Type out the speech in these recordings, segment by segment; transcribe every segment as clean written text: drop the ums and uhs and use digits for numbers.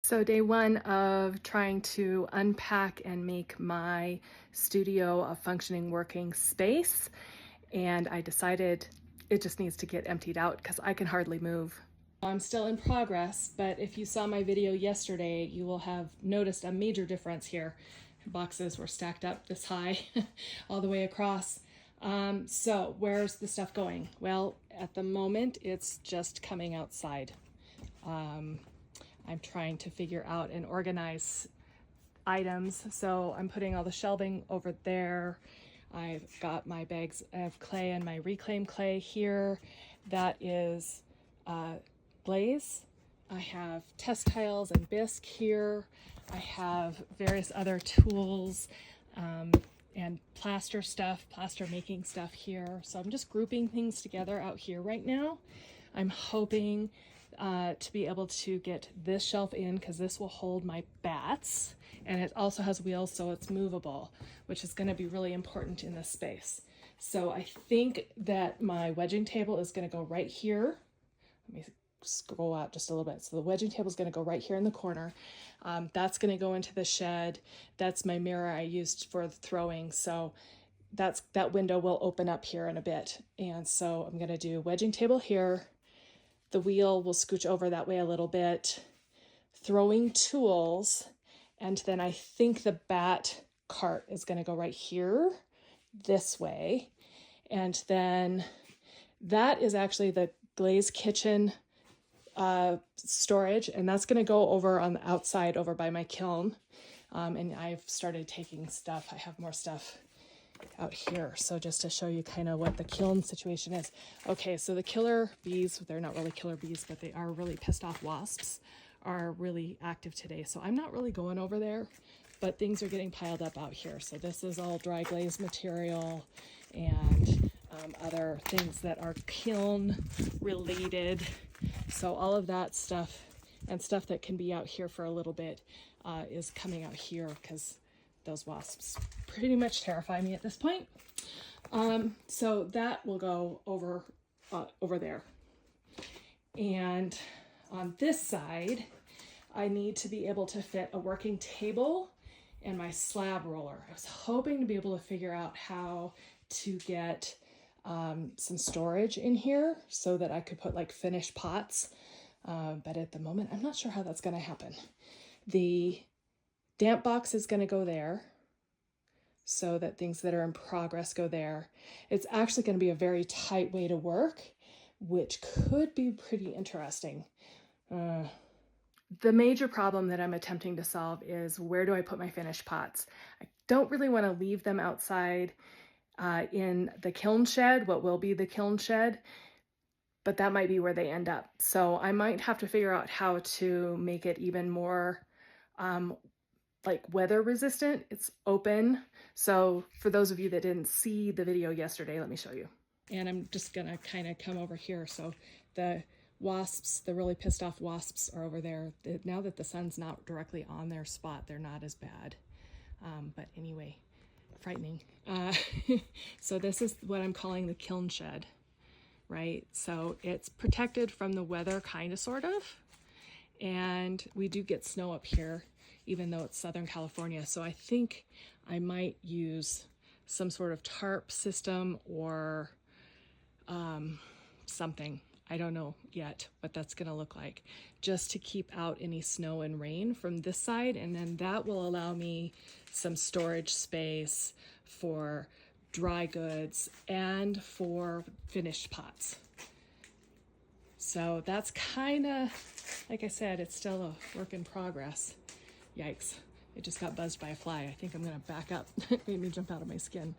So day one of trying to unpack and make my studio a functioning working space, and I decided it just needs to get emptied out because I can hardly move. I'm still in progress, but if you saw my video yesterday, you will have noticed a major difference here. Boxes were stacked up this high all the way across. So where's the stuff going? Well, at the moment, it's just coming outside. I'm trying to figure out and organize items. So I'm putting all the shelving over there. I've got my bags of clay and my reclaimed clay here. That is glaze. I have test tiles and bisque here. I have various other tools and plaster stuff, plaster making stuff here. So I'm just grouping things together out here right now. I'm hoping to be able to get this shelf in because this will hold my bats, and it also has wheels so it's movable, which is going to be really important in this space. So I think that my wedging table is going to go right here. Let me scroll out just a little bit. So the wedging table is going to go right here in the corner. That's going to go into the shed. That's my mirror I used for the throwing. So that window will open up here in a bit. And so I'm going to do wedging table here. The wheel will scooch over that way a little bit, throwing tools, and then I think the bat cart is going to go right here this way. And then that is actually the glazed kitchen storage, and that's going to go over on the outside over by my kiln. And I've started taking stuff. I have more stuff out here. So just to show you kind of what the kiln situation is. Okay, so the killer bees, they're not really killer bees, but they are really pissed off wasps, are really active today. So I'm not really going over there, but things are getting piled up out here. So this is all dry glaze material and other things that are kiln related. So all of that stuff and stuff that can be out here for a little bit is coming out here because those wasps pretty much terrify me at this point. So that will go over there. And on this side, I need to be able to fit a working table and my slab roller. I was hoping to be able to figure out how to get some storage in here so that I could put like finished pots. But at the moment, I'm not sure how that's going to happen. The damp box is going to go there so that things that are in progress go there. It's actually going to be a very tight way to work, which could be pretty interesting. The major problem that I'm attempting to solve is, where do I put my finished pots? I don't really want to leave them outside in the kiln shed, what will be the kiln shed, but that might be where they end up. So I might have to figure out how to make it even more like weather resistant. It's open. So for those of you that didn't see the video yesterday, let me show you. And I'm just gonna kind of come over here. So the wasps, the really pissed off wasps, are over there. Now that the sun's not directly on their spot, they're not as bad. But anyway, frightening. So this is what I'm calling the kiln shed, right? So it's protected from the weather, kind of, sort of. And we do get snow up here, even though it's Southern California. So I think I might use some sort of tarp system or something. I don't know yet what that's going to look like, just to keep out any snow and rain from this side. And then that will allow me some storage space for dry goods and for finished pots. So that's kind of, like I said, it's still a work in progress. Yikes, it just got buzzed by a fly. I think I'm going to back up. It made me jump out of my skin.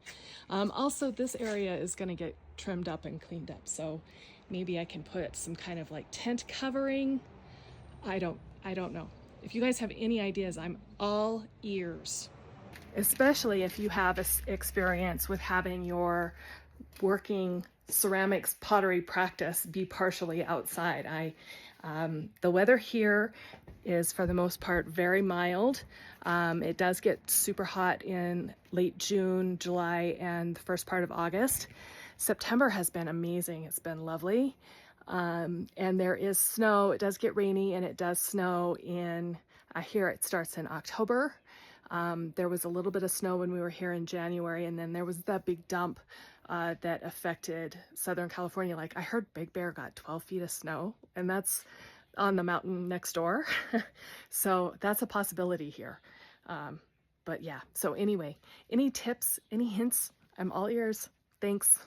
Also, this area is going to get trimmed up and cleaned up. So maybe I can put some kind of like tent covering. I don't know. If you guys have any ideas, I'm all ears. Especially if you have experience with having your working ceramics pottery practice be partially outside. The weather here is, for the most part, very mild. It does get super hot in late June, July, and the first part of August. September has been amazing. It's been lovely. And there is snow. It does get rainy and it does snow in I hear it starts in October. There was a little bit of snow when we were here in January, and then there was that big dump that affected Southern California. Like I heard Big Bear got 12 feet of snow, and that's on the mountain next door. So that's a possibility here. But yeah, so anyway, any tips, any hints? I'm all ears. Thanks.